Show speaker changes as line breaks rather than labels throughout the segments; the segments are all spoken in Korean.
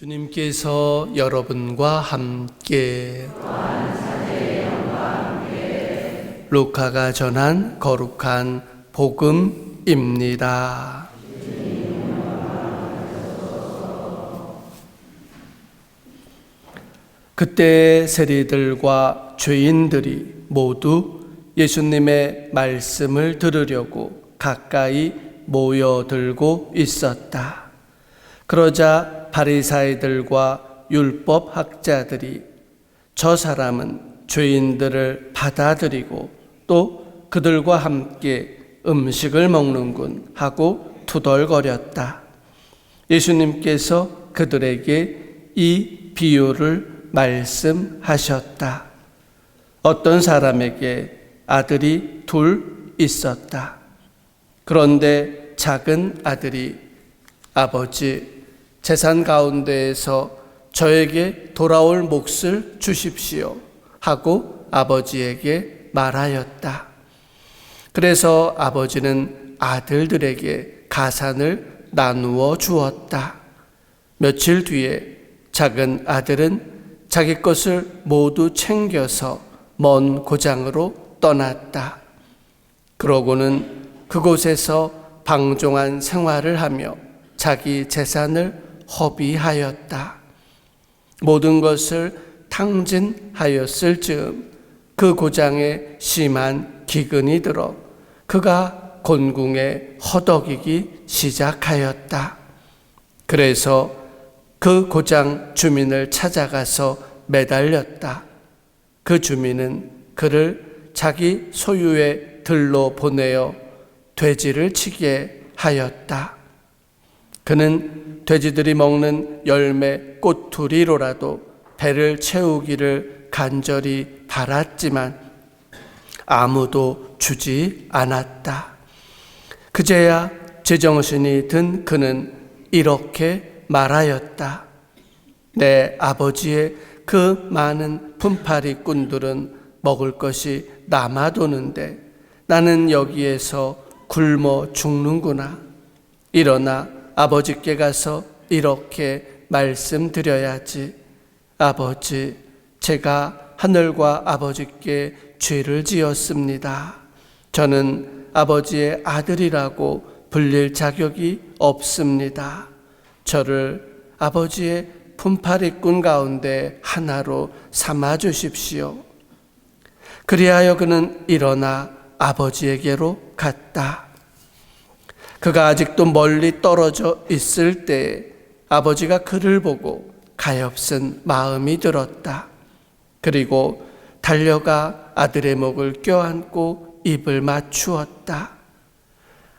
주님께서 여러분과 함께 루카가 전한 거룩한 복음입니다. 그때 세리들과 죄인들이 모두 예수님의 말씀을 들으려고 가까이 모여들고 있었다. 그러자 바리사이들과 율법 학자들이 저 사람은 죄인들을 받아들이고 또 그들과 함께 음식을 먹는군 하고 투덜거렸다. 예수님께서 그들에게 이 비유를 말씀하셨다. 어떤 사람에게 아들이 둘 있었다. 그런데 작은 아들이 아버지, 재산 가운데에서 저에게 돌아올 몫을 주십시오 하고 아버지에게 말하였다. 그래서 아버지는 아들들에게 가산을 나누어 주었다. 며칠 뒤에 작은 아들은 자기 것을 모두 챙겨서 먼 고장으로 떠났다. 그러고는 그곳에서 방종한 생활을 하며 자기 재산을 허비하였다. 모든 것을 탕진하였을 즈음 그 고장에 심한 기근이 들어 그가 곤궁에 허덕이기 시작하였다. 그래서 그 고장 주민을 찾아가서 매달렸다. 그 주민은 그를 자기 소유의 들로 보내어 돼지를 치게 하였다. 그는 돼지들이 먹는 열매 꼬투리로라도 배를 채우기를 간절히 바랐지만 아무도 주지 않았다. 그제야 제정신이 든 그는 이렇게 말하였다. 내 아버지의 그 많은 분파리꾼들은 먹을 것이 남아도는데 나는 여기에서 굶어 죽는구나. 일어나 아버지께 가서 이렇게 말씀드려야지. 아버지, 제가 하늘과 아버지께 죄를 지었습니다. 저는 아버지의 아들이라고 불릴 자격이 없습니다. 저를 아버지의 분파리꾼 가운데 하나로 삼아 주십시오. 그리하여 그는 일어나 아버지에게로 갔다. 그가 아직도 멀리 떨어져 있을 때에 아버지가 그를 보고 가엾은 마음이 들었다. 그리고 달려가 아들의 목을 껴안고 입을 맞추었다.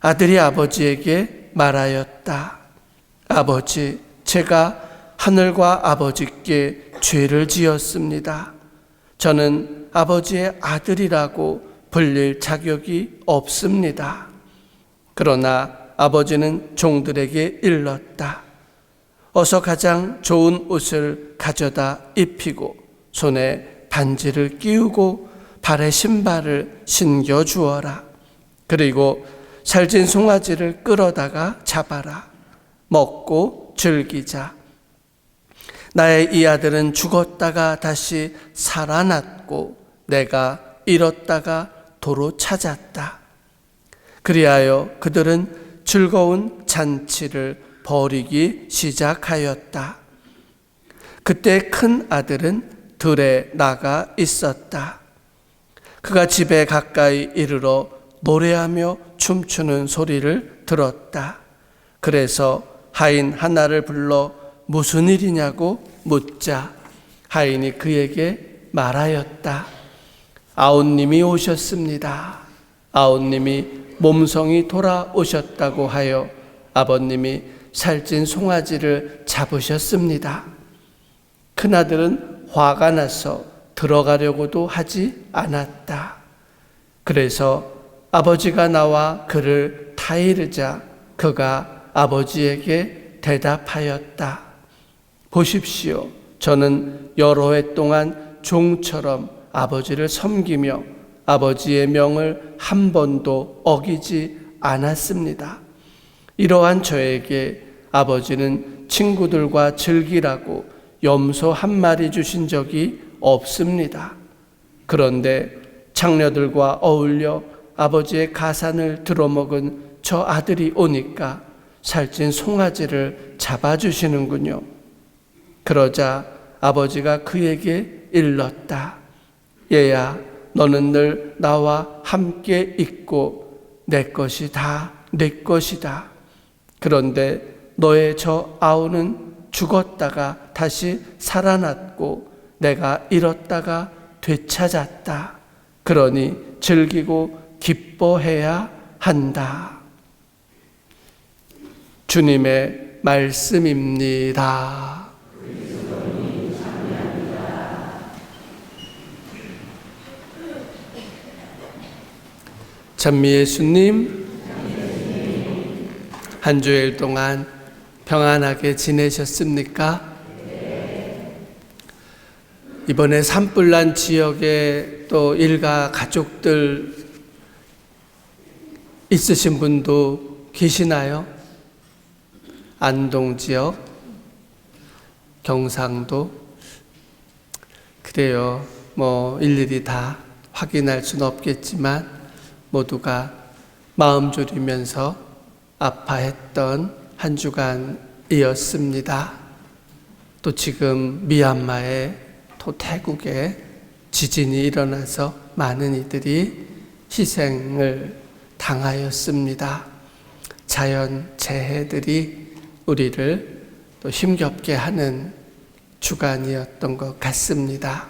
아들이 아버지에게 말하였다. 아버지, 제가 하늘과 아버지께 죄를 지었습니다. 저는 아버지의 아들이라고 불릴 자격이 없습니다. 그러나 아버지는 종들에게 일렀다. 어서 가장 좋은 옷을 가져다 입히고 손에 반지를 끼우고 발에 신발을 신겨 주어라. 그리고 살찐 송아지를 끌어다가 잡아라. 먹고 즐기자. 나의 이 아들은 죽었다가 다시 살아났고 내가 잃었다가 도로 찾았다. 그리하여 그들은 즐거운 잔치를 벌이기 시작하였다. 그때 큰 아들은 들에 나가 있었다. 그가 집에 가까이 이르러 노래하며 춤추는 소리를 들었다. 그래서 하인 하나를 불러 무슨 일이냐고 묻자 하인이 그에게 말하였다. 아우님이 오셨습니다. 아우님이 몸성이 돌아오셨다고 하여 아버님이 살찐 송아지를 잡으셨습니다. 큰아들은 화가 나서 들어가려고도 하지 않았다. 그래서 아버지가 나와 그를 타이르자 그가 아버지에게 대답하였다. 보십시오. 저는 여러 해 동안 종처럼 아버지를 섬기며 아버지의 명을 한 번도 어기지 않았습니다. 이러한 저에게 아버지는 친구들과 즐기라고 염소 한 마리 주신 적이 없습니다. 그런데 장녀들과 어울려 아버지의 가산을 들어먹은 저 아들이 오니까 살찐 송아지를 잡아주시는군요. 그러자 아버지가 그에게 일렀다. 얘야, 너는 늘 나와 함께 있고 내 것이 다 내 것이다. 그런데 너의 저 아우는 죽었다가 다시 살아났고 내가 잃었다가 되찾았다. 그러니 즐기고 기뻐해야 한다. 주님의 말씀입니다. 찬미 예수님, 한 주일 동안 평안하게 지내셨습니까? 이번에 산불난 지역에 또 일가 가족들 있으신 분도 계시나요? 안동 지역, 경상도. 그래요. 일일이 다 확인할 수는 없겠지만 모두가 마음 졸이면서 아파했던 한 주간이었습니다. 또 지금 미얀마에 또 태국에 지진이 일어나서 많은 이들이 희생을 당하였습니다. 자연 재해들이 우리를 또 힘겹게 하는 주간이었던 것 같습니다.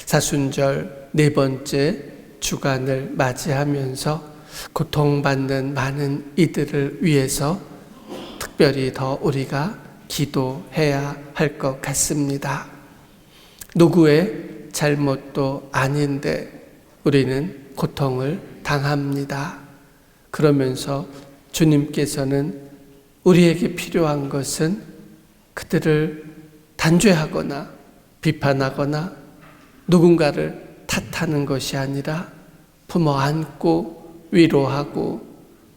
사순절 4번째 주간을 맞이하면서 고통받는 많은 이들을 위해서 특별히 더 우리가 기도해야 할 것 같습니다. 누구의 잘못도 아닌데 우리는 고통을 당합니다. 그러면서 주님께서는 우리에게 필요한 것은 그들을 단죄하거나 비판하거나 누군가를 탓하는 것이 아니라 품어 안고 위로하고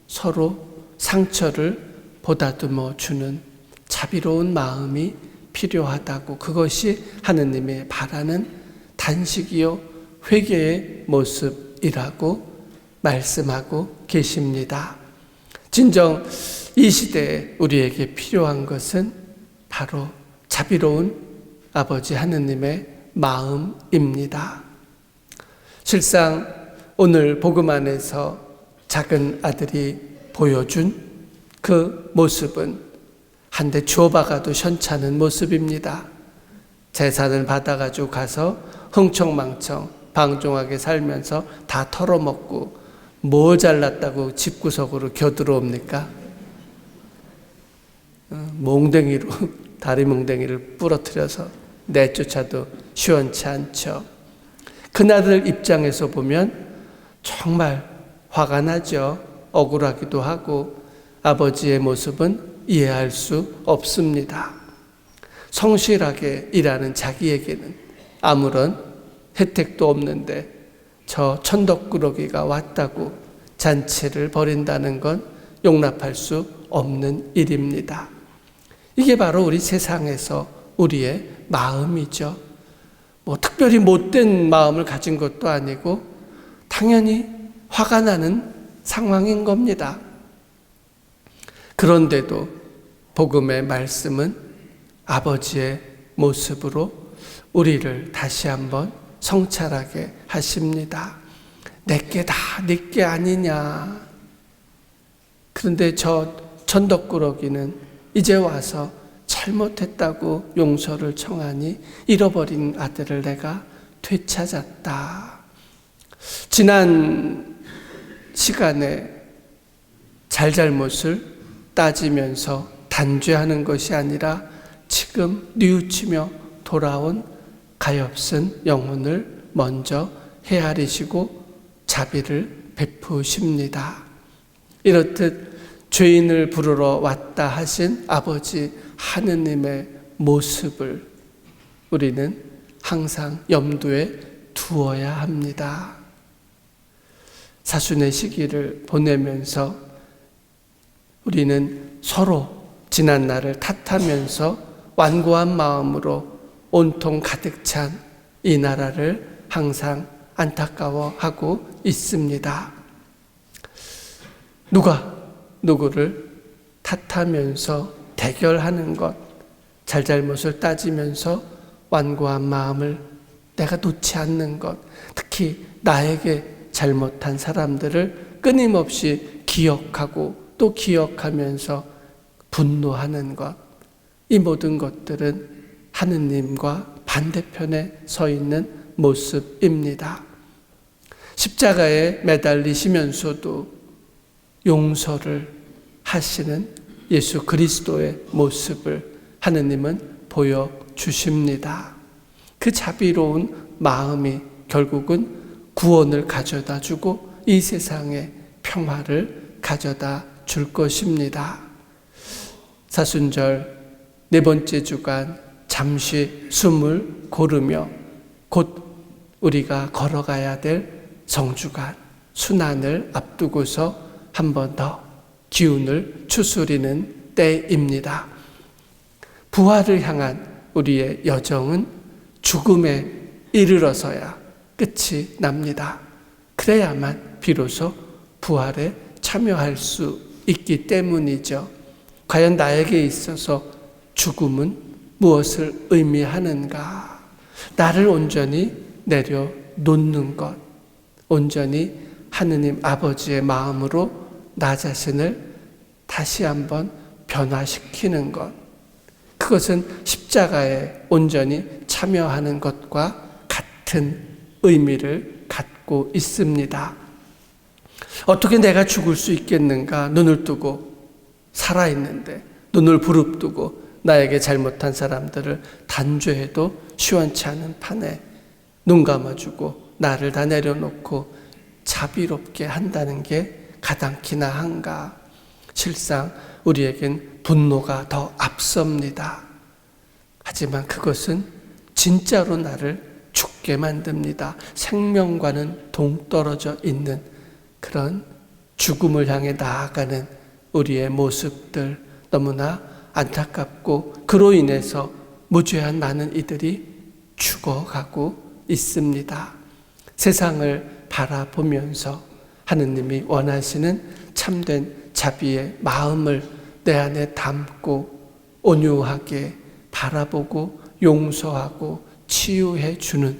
서로 상처를 보다듬어 주는 자비로운 마음이 필요하다고, 그것이 하느님의 바라는 단식이요 회개의 모습이라고 말씀하고 계십니다. 진정 이 시대에 우리에게 필요한 것은 바로 자비로운 아버지 하느님의 마음입니다. 실상 오늘 복음 안에서 작은 아들이 보여준 그 모습은 한 대 주워박아도 현찮은 모습입니다. 재산을 받아가지고 가서 흥청망청 방종하게 살면서 다 털어먹고 뭐 잘났다고 집구석으로 겨들어옵니까? 몽댕이로 다리 몽댕이를 부러뜨려서 내쫓아도 시원치 않죠. 그나들 입장에서 보면 정말 화가 나죠. 억울하기도 하고 아버지의 모습은 이해할 수 없습니다. 성실하게 일하는 자기에게는 아무런 혜택도 없는데 저 천덕꾸러기가 왔다고 잔치를 벌인다는 건 용납할 수 없는 일입니다. 이게 바로 우리 세상에서 우리의 마음이죠. 특별히 못된 마음을 가진 것도 아니고 당연히 화가 나는 상황인 겁니다. 그런데도 복음의 말씀은 아버지의 모습으로 우리를 다시 한번 성찰하게 하십니다. 내게 다 내게 아니냐. 그런데 저 천덕꾸러기는 이제 와서 잘못했다고 용서를 청하니 잃어버린 아들을 내가 되찾았다. 지난 시간에 잘잘못을 따지면서 단죄하는 것이 아니라 지금 뉘우치며 돌아온 가엾은 영혼을 먼저 헤아리시고 자비를 베푸십니다. 이렇듯 죄인을 부르러 왔다 하신 아버지 하느님의 모습을 우리는 항상 염두에 두어야 합니다. 사순의 시기를 보내면서 우리는 서로 지난 날을 탓하면서 완고한 마음으로 온통 가득 찬 이 나라를 항상 안타까워하고 있습니다. 누가 누구를 탓하면서 대결하는 것, 잘잘못을 따지면서 완고한 마음을 내가 놓지 않는 것, 특히 나에게 잘못한 사람들을 끊임없이 기억하고 또 기억하면서 분노하는 것, 이 모든 것들은 하느님과 반대편에 서 있는 모습입니다. 십자가에 매달리시면서도 용서를 하시는 예수 그리스도의 모습을 하느님은 보여주십니다. 그 자비로운 마음이 결국은 구원을 가져다 주고 이 세상에 평화를 가져다 줄 것입니다. 사순절 네 번째 주간 잠시 숨을 고르며 곧 우리가 걸어가야 될 성주간 순환을 앞두고서 한 번 더 기운을 추스리는 때입니다. 부활을 향한 우리의 여정은 죽음에 이르러서야 끝이 납니다. 그래야만 비로소 부활에 참여할 수 있기 때문이죠. 과연 나에게 있어서 죽음은 무엇을 의미하는가? 나를 온전히 내려놓는 것, 온전히 하느님 아버지의 마음으로 나 자신을 다시 한번 변화시키는 것, 그것은 십자가에 온전히 참여하는 것과 같은 의미를 갖고 있습니다. 어떻게 내가 죽을 수 있겠는가? 눈을 뜨고 살아있는데, 눈을 부릅뜨고 나에게 잘못한 사람들을 단죄해도 시원치 않은 판에 눈 감아주고 나를 다 내려놓고 자비롭게 한다는 게 가당키나 한가? 실상 우리에겐 분노가 더 앞섭니다. 하지만 그것은 진짜로 나를 죽게 만듭니다. 생명과는 동떨어져 있는 그런 죽음을 향해 나아가는 우리의 모습들, 너무나 안타깝고 그로 인해서 무죄한 많은 이들이 죽어가고 있습니다. 세상을 바라보면서 하느님이 원하시는 참된 자비의 마음을 내 안에 담고 온유하게 바라보고 용서하고 치유해 주는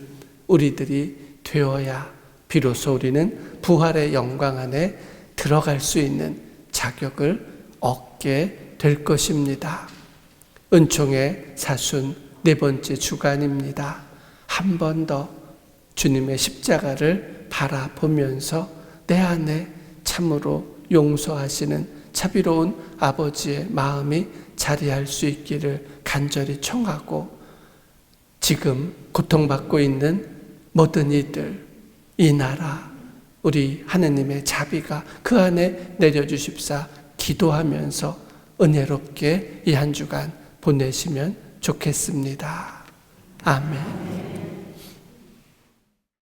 우리들이 되어야 비로소 우리는 부활의 영광 안에 들어갈 수 있는 자격을 얻게 될 것입니다. 은총의 사순 네 번째 주간입니다. 한 번 더 주님의 십자가를 바라보면서 내 안에 참으로 용서하시는 자비로운 아버지의 마음이 자리할 수 있기를 간절히 청하고, 지금 고통받고 있는 모든 이들, 이 나라, 우리 하느님의 자비가 그 안에 내려주십사 기도하면서 은혜롭게 이 한 주간 보내시면 좋겠습니다. 아멘.